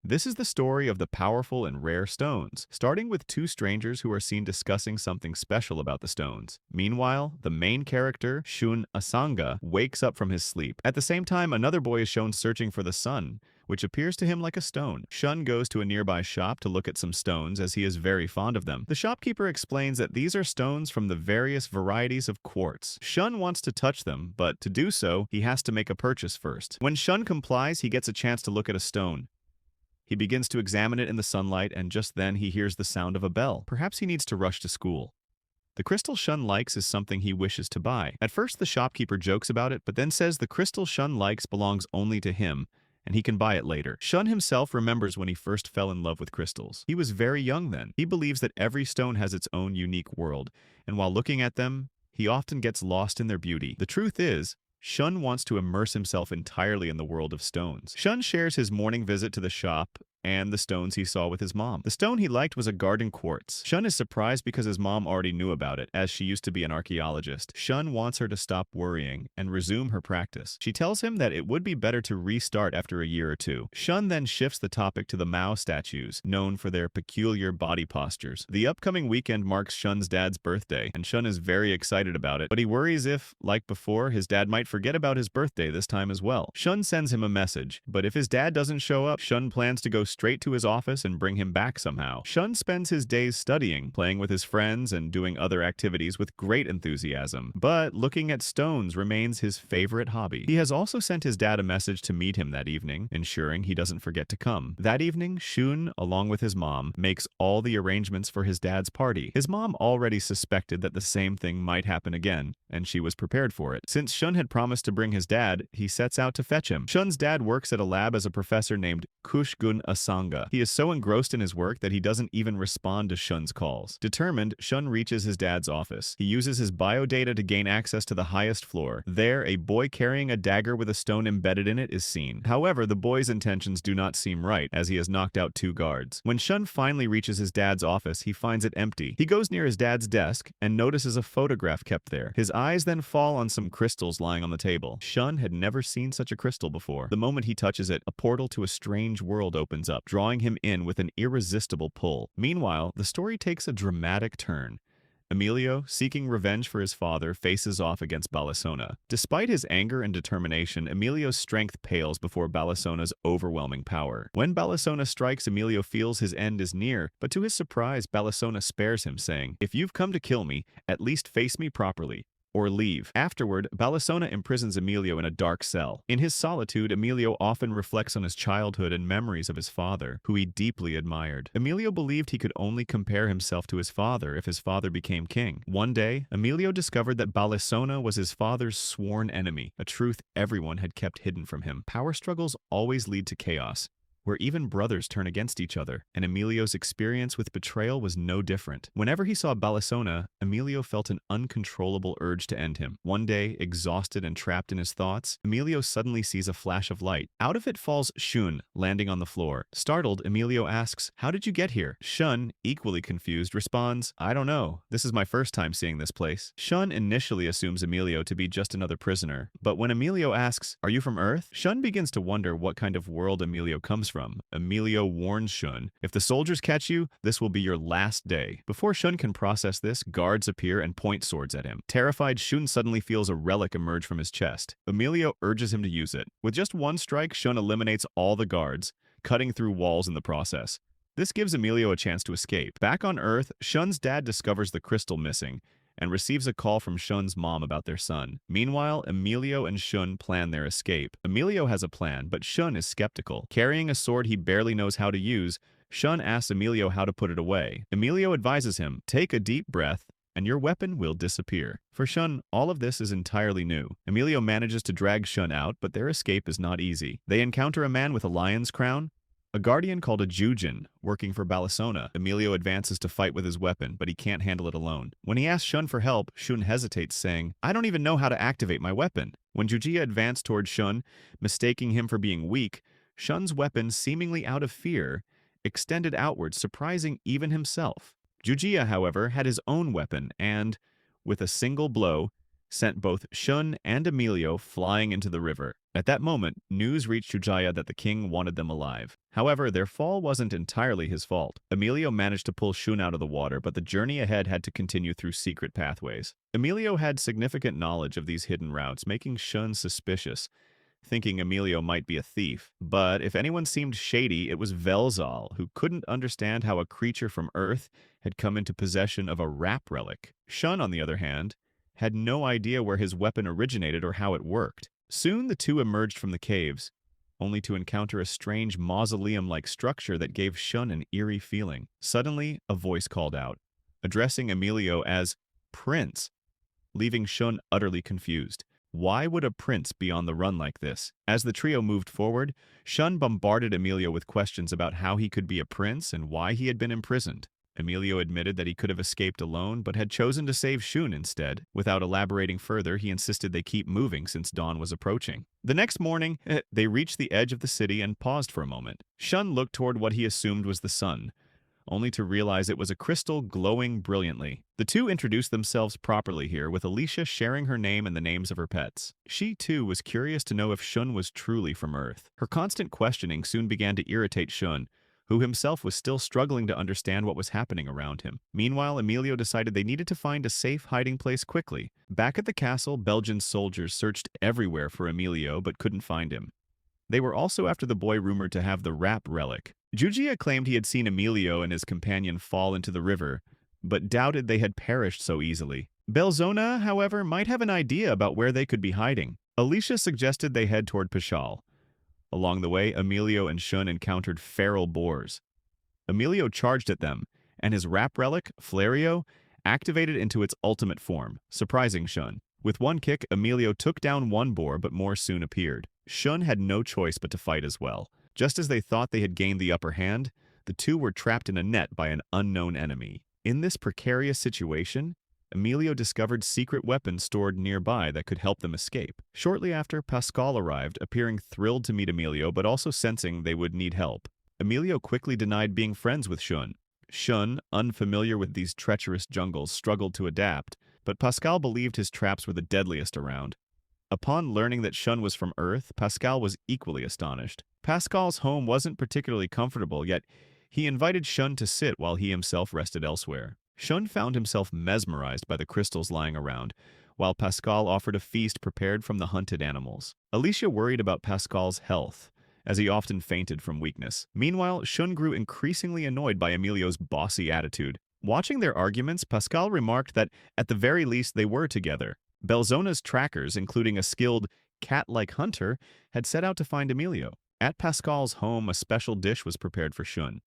This is the story of the powerful and rare stones, starting with two strangers who are seen discussing something special about the stones. Meanwhile, the main character, Shun Asanga, wakes up from his sleep. At the same time, another boy is shown searching for the sun, which appears to him like a stone. Shun goes to a nearby shop to look at some stones as he is very fond of them. The shopkeeper explains that these are stones from the various varieties of quartz. Shun wants to touch them, but to do so, he has to make a purchase first. When Shun complies, he gets a chance to look at a stone. He begins to examine it in the sunlight, and just then he hears the sound of a bell. Perhaps he needs to rush to school. The crystal Shun likes is something he wishes to buy. At first, the shopkeeper jokes about it, but then says the crystal Shun likes belongs only to him, and he can buy it later. Shun himself remembers when he first fell in love with crystals. He was very young then. He believes that every stone has its own unique world, and while looking at them, he often gets lost in their beauty. The truth is, Shun wants to immerse himself entirely in the world of stones. Shun shares his morning visit to the shop and the stones he saw with his mom. The stone he liked was a garden quartz. Shun is surprised because his mom already knew about it, as she used to be an archaeologist. Shun wants her to stop worrying and resume her practice. She tells him that it would be better to restart after a year or two. Shun then shifts the topic to the Mao statues, known for their peculiar body postures. The upcoming weekend marks Shun's dad's birthday, and Shun is very excited about it, but he worries if, like before, his dad might forget about his birthday this time as well. Shun sends him a message, but if his dad doesn't show up, Shun plans to go straight to his office and bring him back somehow. Shun spends his days studying, playing with his friends, and doing other activities with great enthusiasm. But looking at stones remains his favorite hobby. He has also sent his dad a message to meet him that evening, ensuring he doesn't forget to come. That evening, Shun, along with his mom, makes all the arrangements for his dad's party. His mom already suspected that the same thing might happen again, and she was prepared for it. Since Shun had promised to bring his dad, he sets out to fetch him. Shun's dad works at a lab as a professor named Kushgun Asanga. He is so engrossed in his work that he doesn't even respond to Shun's calls. Determined, Shun reaches his dad's office. He uses his biodata to gain access to the highest floor. There, a boy carrying a dagger with a stone embedded in it is seen. However, the boy's intentions do not seem right, as he has knocked out two guards. When Shun finally reaches his dad's office, he finds it empty. He goes near his dad's desk and notices a photograph kept there. His eyes then fall on some crystals lying on the table. Shun had never seen such a crystal before. The moment he touches it, a portal to a strange world opens up, drawing him in with an irresistible pull. Meanwhile, the story takes a dramatic turn. Emilio, seeking revenge for his father, faces off against Balisona. Despite his anger and determination, Emilio's strength pales before Balisona's overwhelming power. When Balisona strikes, Emilio feels his end is near, but to his surprise, Balisona spares him, saying, "If you've come to kill me, at least face me properly, or leave." Afterward, Balisona imprisons Emilio in a dark cell. In his solitude, Emilio often reflects on his childhood and memories of his father, who he deeply admired. Emilio believed he could only compare himself to his father if his father became king. One day, Emilio discovered that Balisona was his father's sworn enemy, a truth everyone had kept hidden from him. Power struggles always lead to chaos, where even brothers turn against each other, and Emilio's experience with betrayal was no different. Whenever he saw Balisona, Emilio felt an uncontrollable urge to end him. One day, exhausted and trapped in his thoughts, Emilio suddenly sees a flash of light. Out of it falls Shun, landing on the floor. Startled, Emilio asks, "How did you get here?" Shun, equally confused, responds, "I don't know. This is my first time seeing this place." Shun initially assumes Emilio to be just another prisoner, but when Emilio asks, "Are you from Earth?" Shun begins to wonder what kind of world Emilio comes from. Emilio warns Shun, "If the soldiers catch you, this will be your last day." Before Shun can process this, guards appear and point swords at him. Terrified, Shun suddenly feels a relic emerge from his chest. Emilio urges him to use it. With just one strike, Shun eliminates all the guards, cutting through walls in the process. This gives Emilio a chance to escape. Back on Earth, Shun's dad discovers the crystal missing and receives a call from Shun's mom about their son. Meanwhile, Emilio and Shun plan their escape. Emilio has a plan, but Shun is skeptical. Carrying a sword he barely knows how to use, Shun asks Emilio how to put it away. Emilio advises him, "Take a deep breath, and your weapon will disappear." For Shun, all of this is entirely new. Emilio manages to drag Shun out, but their escape is not easy. They encounter a man with a lion's crown, a guardian called a Jujin, working for Balisona. Emilio advances to fight with his weapon, but he can't handle it alone. When he asks Shun for help, Shun hesitates, saying, "I don't even know how to activate my weapon." When Jujia advanced towards Shun, mistaking him for being weak, Shun's weapon, seemingly out of fear, extended outward, surprising even himself. Jujia, however, had his own weapon and, with a single blow, sent both Shun and Emilio flying into the river. At that moment, news reached Ujaya that the king wanted them alive. However, their fall wasn't entirely his fault. Emilio managed to pull Shun out of the water, but the journey ahead had to continue through secret pathways. Emilio had significant knowledge of these hidden routes, making Shun suspicious, thinking Emilio might be a thief. But if anyone seemed shady, it was Velzal, who couldn't understand how a creature from Earth had come into possession of a rap relic. Shun, on the other hand, had no idea where his weapon originated or how it worked. Soon the two emerged from the caves, only to encounter a strange mausoleum-like structure that gave Shun an eerie feeling. Suddenly, a voice called out, addressing Emilio as Prince, leaving Shun utterly confused. Why would a prince be on the run like this? As the trio moved forward, Shun bombarded Emilio with questions about how he could be a prince and why he had been imprisoned. Emilio admitted that he could have escaped alone, but had chosen to save Shun instead. Without elaborating further, he insisted they keep moving since dawn was approaching. The next morning, they reached the edge of the city and paused for a moment. Shun looked toward what he assumed was the sun, only to realize it was a crystal glowing brilliantly. The two introduced themselves properly here, with Alicia sharing her name and the names of her pets. She, too, was curious to know if Shun was truly from Earth. Her constant questioning soon began to irritate Shun, who himself was still struggling to understand what was happening around him. Meanwhile, Emilio decided they needed to find a safe hiding place quickly. Back at the castle, Belgian soldiers searched everywhere for Emilio but couldn't find him. They were also after the boy rumored to have the rap relic. Jugia claimed he had seen Emilio and his companion fall into the river, but doubted they had perished so easily. Belzona, however, might have an idea about where they could be hiding. Alicia suggested they head toward Pashal. Along the way, Emilio and Shun encountered feral boars. Emilio charged at them, and his rap relic, Flario, activated into its ultimate form, surprising Shun. With one kick, Emilio took down one boar, but more soon appeared. Shun had no choice but to fight as well. Just as they thought they had gained the upper hand, the two were trapped in a net by an unknown enemy. In this precarious situation, Emilio discovered secret weapons stored nearby that could help them escape. Shortly after, Pascal arrived, appearing thrilled to meet Emilio, but also sensing they would need help. Emilio quickly denied being friends with Shun. Shun, unfamiliar with these treacherous jungles, struggled to adapt, but Pascal believed his traps were the deadliest around. Upon learning that Shun was from Earth, Pascal was equally astonished. Pascal's home wasn't particularly comfortable, yet he invited Shun to sit while he himself rested elsewhere. Shun found himself mesmerized by the crystals lying around, while Pascal offered a feast prepared from the hunted animals. Alicia worried about Pascal's health, as he often fainted from weakness. Meanwhile, Shun grew increasingly annoyed by Emilio's bossy attitude. Watching their arguments, Pascal remarked that, at the very least, they were together. Belzona's trackers, including a skilled cat-like hunter, had set out to find Emilio. At Pascal's home, a special dish was prepared for Shun.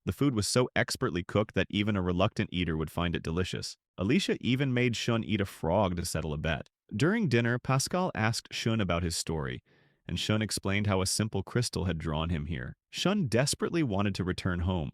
The food was so expertly cooked that even a reluctant eater would find it delicious. Alicia even made Shun eat a frog to settle a bet. During dinner, Pascal asked Shun about his story, and Shun explained how a simple crystal had drawn him here. Shun desperately wanted to return home,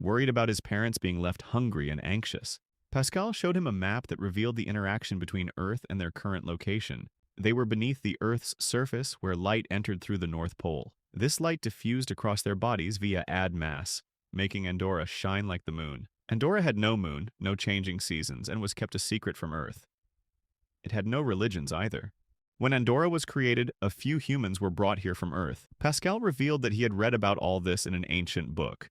worried about his parents being left hungry and anxious. Pascal showed him a map that revealed the interaction between Earth and their current location. They were beneath the Earth's surface where light entered through the North Pole. This light diffused across their bodies via add-mass, making Andorra shine like the moon. Andorra had no moon, no changing seasons, and was kept a secret from Earth. It had no religions either. When Andorra was created, a few humans were brought here from Earth. Pascal revealed that he had read about all this in an ancient book.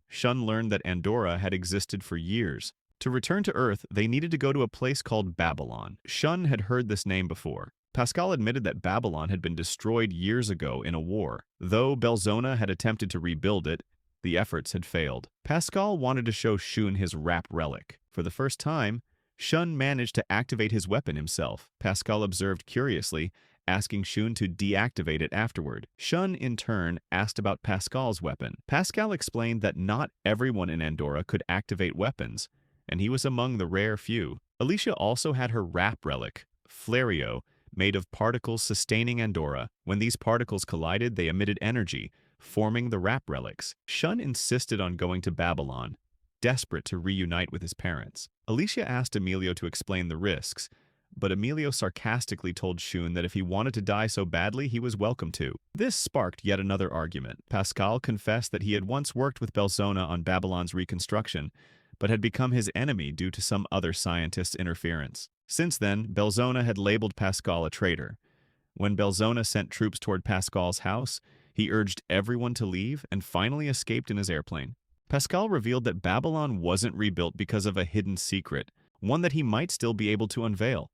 Shun learned that Andorra had existed for years. To return to Earth, they needed to go to a place called Babylon. Shun had heard this name before. Pascal admitted that Babylon had been destroyed years ago in a war. Though Belzona had attempted to rebuild it, the efforts had failed. Pascal wanted to show Shun his rap relic. For the first time, Shun managed to activate his weapon himself. Pascal observed curiously, asking Shun to deactivate it afterward. Shun, in turn, asked about Pascal's weapon. Pascal explained that not everyone in Andorra could activate weapons, and he was among the rare few. Alicia also had her rap relic, Flario, made of particles sustaining Andorra. When these particles collided, they emitted energy, forming the rap relics. Shun insisted on going to Babylon, desperate to reunite with his parents. Alicia asked Emilio to explain the risks, but Emilio sarcastically told Shun that if he wanted to die so badly, he was welcome to. This sparked yet another argument. Pascal confessed that he had once worked with Belzona on Babylon's reconstruction, but had become his enemy due to some other scientist's interference. Since then, Belzona had labeled Pascal a traitor. When Belzona sent troops toward Pascal's house, he urged everyone to leave and finally escaped in his airplane. Pascal revealed that Babylon wasn't rebuilt because of a hidden secret, one that he might still be able to unveil.